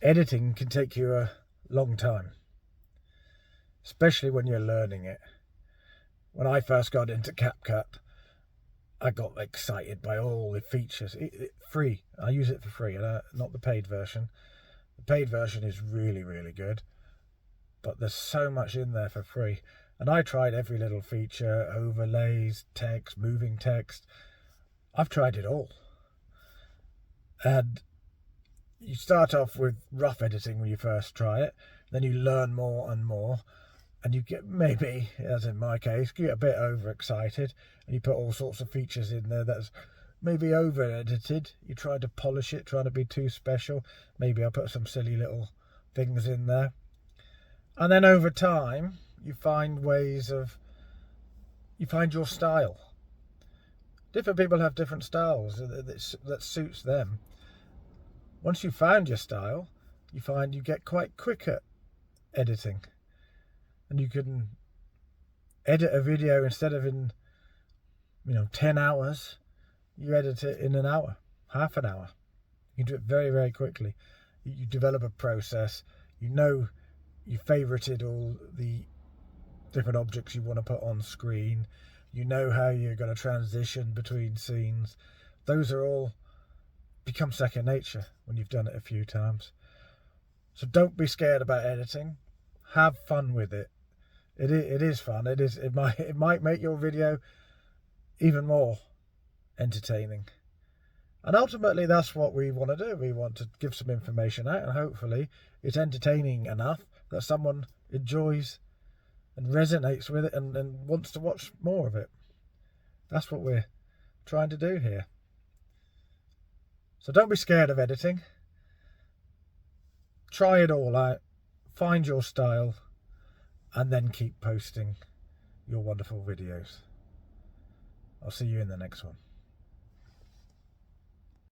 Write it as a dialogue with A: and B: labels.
A: Editing can take you a long time, especially when you're learning it. When I first got into CapCut, I got excited by all the features. Free. I use it for free, not the paid version. The paid version is really, really good, but there's so much in there for free. And I tried every little feature, overlays, text, moving text. I've tried it all. And you start off with rough editing when you first try it, then you learn more and more, and you get, maybe, as in my case, you get a bit overexcited, and you put all sorts of features in there that's maybe over edited. You try to polish it, trying to be too special. Maybe I put some silly little things in there. And then over time, you find your style. Different people have different styles that suits them. Once you've found your style, you find you get quite quick at editing. And you can edit a video instead of in 10 hours, you edit it in an hour, half an hour. You can do it very, very quickly. You develop a process. You favorited all the different objects you want to put on screen. You know how you're going to transition between scenes. Those are all become second nature when you've done it a few times. So don't be scared about editing. Have fun with it. It is fun. It might make your video even more entertaining. And ultimately, that's what we want to do. We want to give some information out, and hopefully it's entertaining enough that someone enjoys and resonates with it and wants to watch more of it. That's what we're trying to do here. So don't be scared of editing. Try it all out. Find your style, and then keep posting your wonderful videos. I'll see you in the next one.